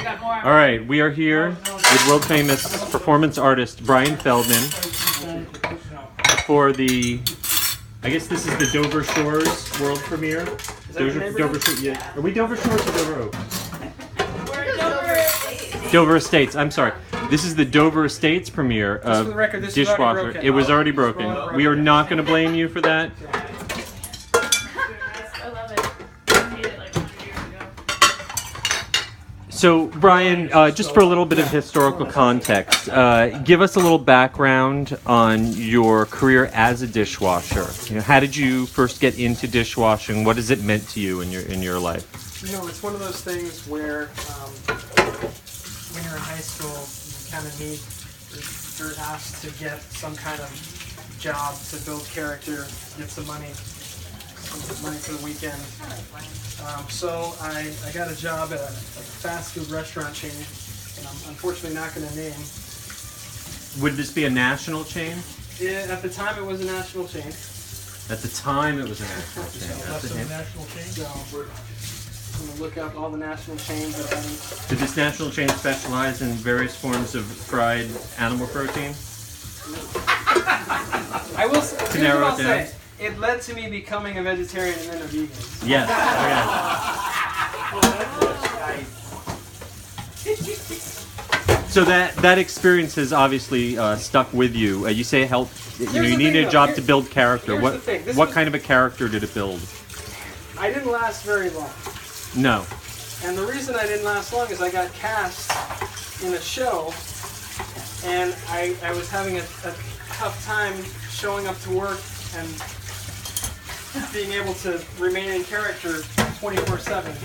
All right, we are here with world famous performance artist Brian Feldman for the, I guess this is the Dover Shores world premiere. Dover Shores, yeah. Are we Dover Shores or Dover Oaks? We're Dover Estates. Dover Estates. I'm sorry. This is the Dover Estates premiere of Dishwasher. It was already broken. We are not going to blame you for that. I love it. I made it like 100 years ago. So, Brian, just for a little bit of historical context, give us a little background on your career as a dishwasher. You know, how did you first get into dishwashing? What has it meant to you in your life? You know, it's one of those things where when you're in high school, you kind of you're asked to get some kind of job to build character, get some money for the weekend. So I got a job at a fast food restaurant chain, and I'm unfortunately not going to name. Would this be a national chain? Yeah, at the time it was a national chain. At the time it was a national chain. That's a name. National chain. So I'm going to look up all the national chains that haven't. Did this national chain specialize in various forms of fried animal protein? I will say, To narrow it down. It led to me becoming a vegetarian and then a vegan. Yes. Okay. So that experience has obviously stuck with you. You say it helped. You needed a job to build character. What kind of a character did it build? I didn't last very long. No. And the reason I didn't last long is I got cast in a show, and I was having a tough time showing up to work and being able to remain in character 24/7.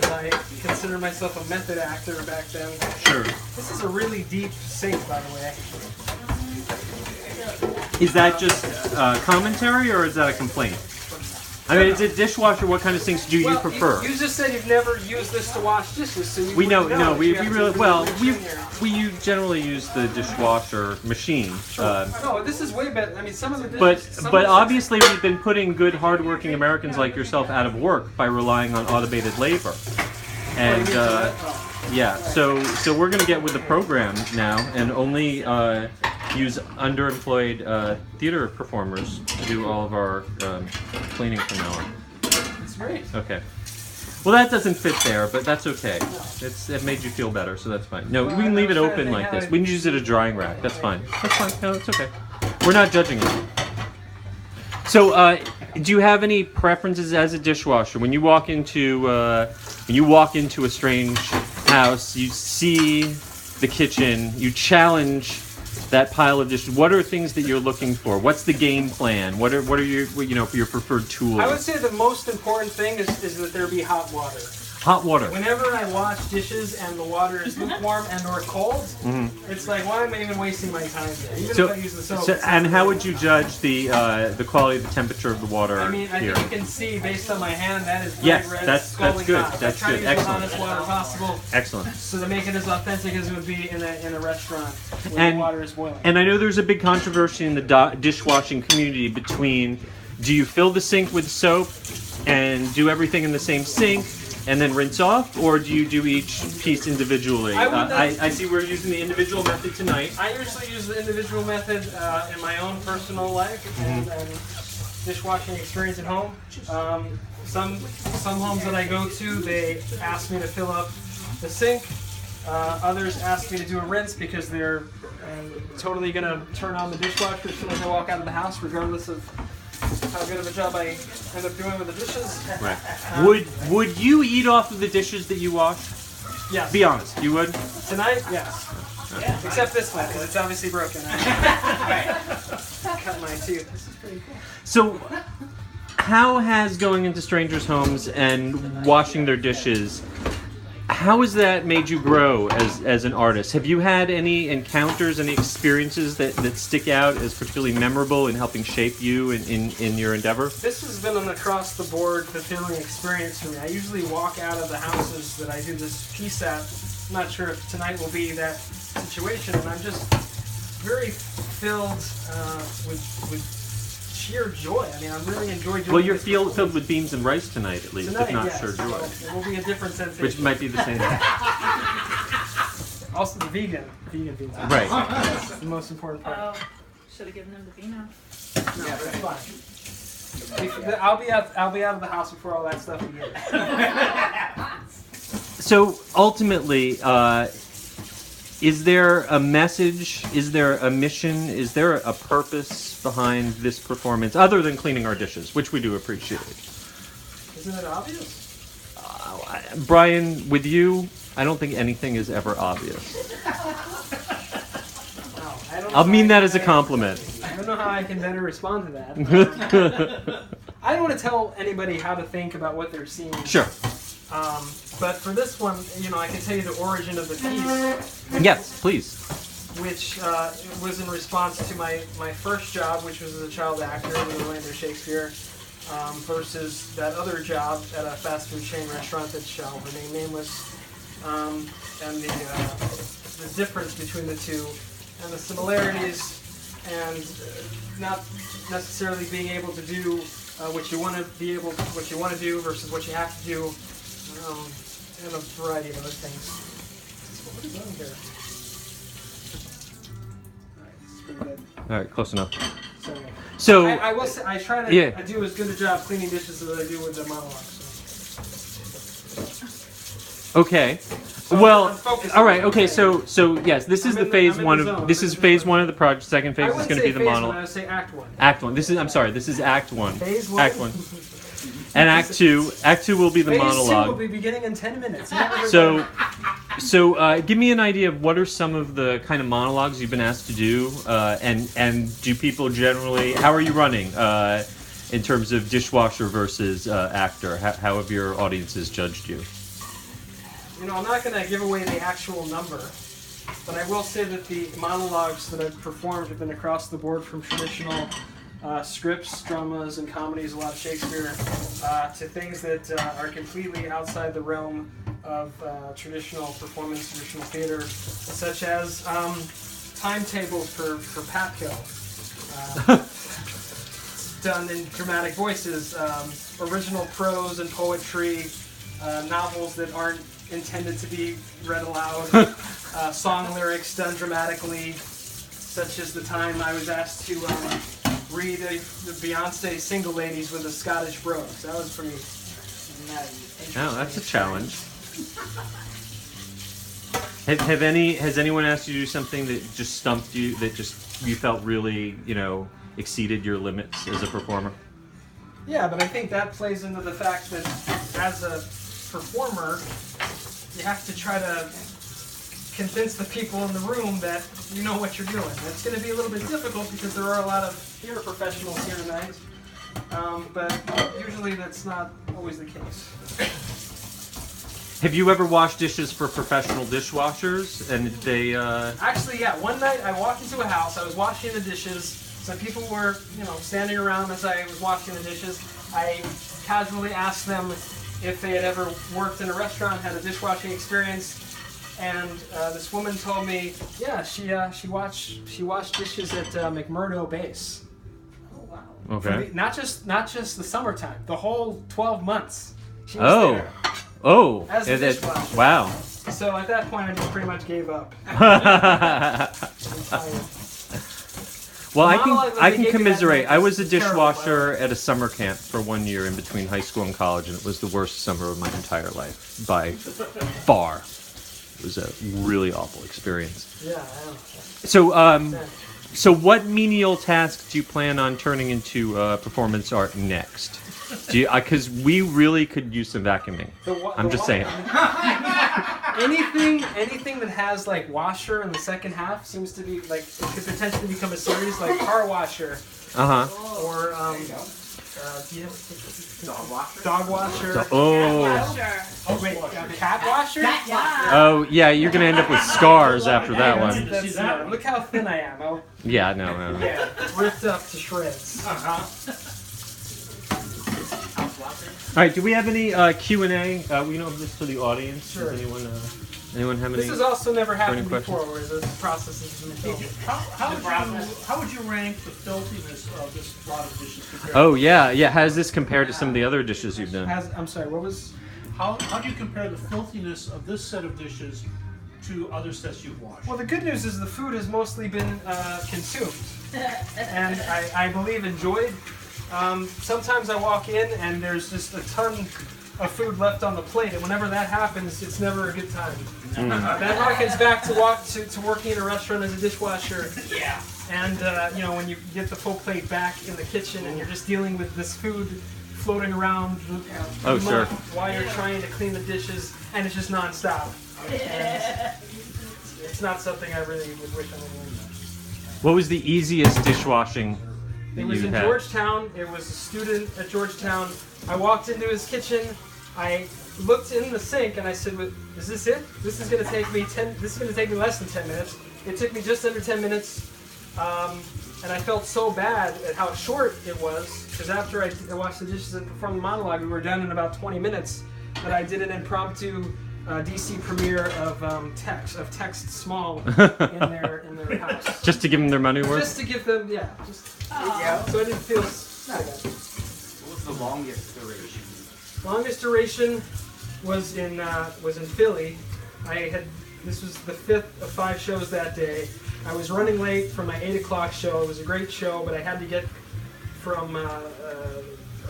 I consider myself a method actor back then. Sure. This is a really deep sink, by the way. Is that just commentary or is that a complaint? I mean, it's a dishwasher. What kind of sinks do you prefer? You just said you've never used this to wash dishes, so you We know. wouldn't No, we You have to really put well. the We machine here. generally use the dishwasher machine. No, this is way better. I mean, some of the dishes. But obviously we've been putting good, hardworking Americans like yourself out of work by relying on automated labor, and yeah. So we're going to get with the program now and only use underemployed theater performers to do all of our cleaning from now on. That's great. Okay. Well, that doesn't fit there, but that's okay. It made you feel better, so that's fine. No, we can leave it open like this. We can use it as a drying rack. That's fine. That's fine. No, it's okay. We're not judging you. So, do you have any preferences as a dishwasher? When you walk into a strange house, you see the kitchen, you challenge that pile of dishes. What are things that you're looking for? What's the game plan? What are your preferred tools? I would say the most important thing is that there be hot water. Hot water. Whenever I wash dishes and the water is lukewarm and or cold, it's like, why am I even wasting my time there? Even if I use the soap. And how would you judge the quality of the temperature of the water I mean, I here? think you can see based on my hand that is bright Yes, red, that's scalding good. hot. That's I try good. to use Excellent. the hottest water possible. Excellent. So to make it as authentic as it would be in a restaurant where And- the water is boiling. And I know there's a big controversy in the dishwashing community between, do you fill the sink with soap and do everything in the same sink and then rinse off, or do you do each piece individually? I see we're using the individual method tonight. I usually use the individual method in my own personal life and dishwashing experience at home. Some homes that I go to, they ask me to fill up the sink. Others ask me to do a rinse because they're totally going to turn on the dishwasher as soon as I walk out of the house, regardless of how good of a job I end up doing with the dishes. Right. Would you eat off of the dishes that you wash? Yes. Be honest, you would? Tonight, yes. Except this one, because it's obviously broken. Cut my tooth. This is pretty cool. So, how has going into strangers' homes and washing their dishes, how has that made you grow as an artist? Have you had any encounters, any experiences that stick out as particularly memorable in helping shape you in your endeavor? This has been an across-the-board fulfilling experience for me. I usually walk out of the houses that I do this piece at. I'm not sure if tonight will be that situation, and I'm just very filled with sheer joy. I mean, I really enjoy doing. Well, you're this filled with beans and rice tonight, at least, tonight, if not yes. sure joy. So it will be a different sensation. Which might be the same. Also, the vegan beans. Right. That's the most important part. Oh, should have given him the vino. No, that's fine. I'll be out of the house before all that stuff again. So ultimately, is there a message? Is there a mission? Is there a purpose behind this performance other than cleaning our dishes, which we do appreciate? Isn't it obvious? Brian, with you, I don't think anything is ever obvious. Wow, I don't know I'll how mean I that can as a better- compliment. I don't know how I can better respond to that. I don't want to tell anybody how to think about what they're seeing. Sure. But for this one, I can tell you the origin of the piece, Yes, please. which was in response to my first job, which was as a child actor in Orlando Shakespeare, versus that other job at a fast food chain restaurant that shall remain nameless, and the difference between the two, and the similarities, and not necessarily being able to do what you want to do versus what you have to do, and a variety of other things. So what is on here? Alright, this is pretty good. All right, close enough. So So, I will say I try to Yeah. I do as good a job cleaning dishes as I do with the monologue. okay. So Well, I'm focusing all right. on Okay. that. So yes, this is I'm the in the- phase I'm in one the of zone. this I'm is in the phase zone. one of the project. Second I phase is wouldn't going to say be the phase one, I monologue. would say act one. Act one. This is. I'm sorry. This is Act one. Phase one. Act one. And Act two. Act two will be the Phase two will monologue. be beginning in 10 minutes. Never So, forget. give me an idea of what are some of the kind of monologues you've been asked to do, and do people generally? How are you running in terms of dishwasher versus actor? How have your audiences judged you? I'm not going to give away the actual number, but I will say that the monologues that I've performed have been across the board, from traditional scripts, dramas, and comedies, a lot of Shakespeare, to things that are completely outside the realm of traditional performance, traditional theater, such as timetables for Patco, done in dramatic voices, original prose and poetry, novels that aren't intended to be read aloud, song lyrics done dramatically, such as the time I was asked to read the Beyonce Single Ladies with a Scottish brogue. So that was pretty interesting. Oh, that's a challenge. Has anyone asked you to do something that just stumped you, that just you felt really, exceeded your limits as a performer? Yeah, but I think that plays into the fact that as a performer, you have to try to convince the people in the room that you know what you're doing. It's going to be a little bit difficult because there are a lot of theater professionals here tonight, but usually that's not always the case. Have you ever washed dishes for professional dishwashers? And did they? Actually, yeah. One night I walked into a house. I was washing the dishes. Some people were, standing around as I was washing the dishes. I casually asked them if they had ever worked in a restaurant, had a dishwashing experience, and this woman told me, yeah, she washed dishes at McMurdo Base. Oh wow. Okay. Not just the summertime, the whole 12 months. She was there. Oh. As a dishwasher. Wow. So at that point, I just pretty much gave up. Well, The monologue that I they can gave me that commiserate. night I was a was terrible, dishwasher at a summer camp for 1 year in between high school and college, and it was the worst summer of my entire life by far. It was a really awful experience. Yeah, I know. So what menial task do you plan on turning into performance art next? Because we really could use some vacuuming. I'm just saying. Anything that has like washer in the second half seems to be like it could potentially become a series, like car washer or dog washer. Oh. Sure. Oh wait, cat washer? Yeah. Oh yeah, you're gonna end up with scars after that one. Look how thin I am. Oh, Yeah, no. yeah, ripped up to shreds. right. Do we have any Q&A? We know this to the audience. Sure. Does anyone have any? This has also never happened questions? before, where this process has been filmed. How would you rank the filthiness of this lot of dishes compared Oh yeah. How does this compare to some of the other dishes you've done? I'm sorry, what was... How do you compare the filthiness of this set of dishes to other sets you've washed? Well, the good news is the food has mostly been consumed, and I believe enjoyed. Sometimes I walk in and there's just a ton of food left on the plate, and whenever that happens, it's never a good time. That harkens back to working in a restaurant as a dishwasher. Yeah. And when you get the full plate back in the kitchen and you're just dealing with this food floating around the Oh, muck sure. while you're trying to clean the dishes, and it's just nonstop. And it's not something I really would wish I would learn. What was the easiest dishwashing that It was you in had? Georgetown. It was a student at Georgetown. I walked into his kitchen. I looked in the sink and I said, "Is this it? This is going to take me This is going to take me less than 10 minutes." It took me just under 10 minutes, and I felt so bad at how short it was because after I washed the dishes and performed the monologue, we were done in about 20 minutes. That I did an impromptu DC premiere of Text Small in their house. Just to give them their money worth? Just to give them, yeah. So I didn't feel so bad. What was the longest duration? Longest duration was in Philly. This was the 5th of 5 shows that day. I was running late for my 8 o'clock show. It was a great show, but I had to get from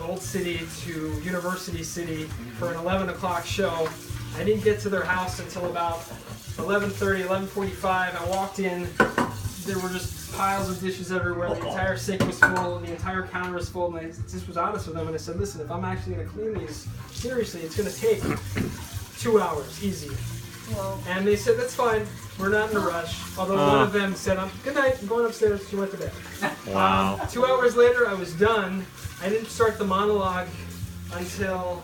Old City to University City for an 11 o'clock show. I didn't get to their house until about 11:30, 11:45. I walked in. There were just piles of dishes everywhere. The entire sink was full, and the entire counter was full. And I just was honest with them, and I said, "Listen, if I'm actually going to clean these seriously, it's going to take 2 hours, easy." Whoa. And they said, "That's fine. We're not in a rush." Although one of them said, "Good night. I'm going upstairs." She went to bed. Wow. 2 hours later, I was done. I didn't start the monologue until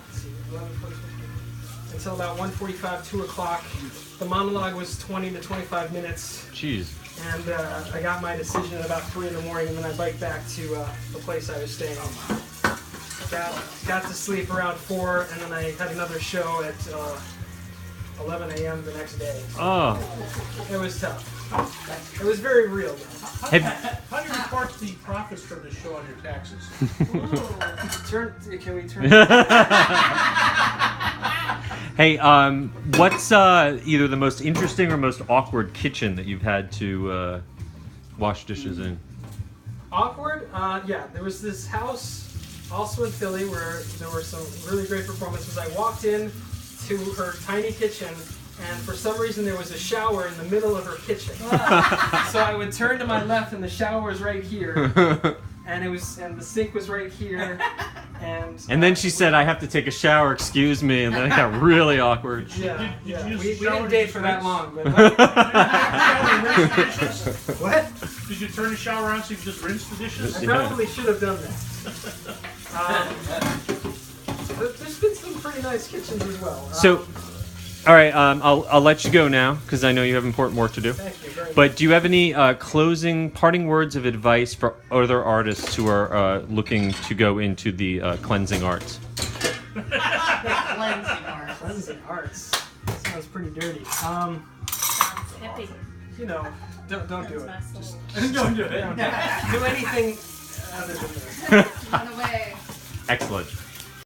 about 1:45, 2 o'clock. The monologue was 20 to 25 minutes. Jeez. And I got my decision at about 3 in the morning, and then I biked back to the place I was staying. Got to sleep around 4, and then I had another show at 11 a.m. the next day. Oh. It was tough. It was very real, though. How do you report the profits from the show on your taxes? Can we turn? Hey, what's either the most interesting or most awkward kitchen that you've had to wash dishes in? Awkward? Yeah, there was this house also in Philly where there were some really great performances. I walked in to her tiny kitchen, and for some reason there was a shower in the middle of her kitchen. So I would turn to my left, and the shower was right here, and the sink was right here, And then she said, "I have to take a shower, excuse me," and then it got really awkward. Yeah, Did you yeah. use We the shower didn't to date for that rinse? long, but What? Did you turn the shower on so you could just rinse the dishes? I probably should have done that. There's been some pretty nice kitchens as well. So, all right, I'll let you go now because I know you have important work to do. Thank you very much. But do you have any parting words of advice for other artists who are looking to go into the cleansing arts? Cleansing arts. Sounds pretty dirty. Sounds hippie. Don't do it. Just Don't do it. Do anything other than this. run away. Excellent.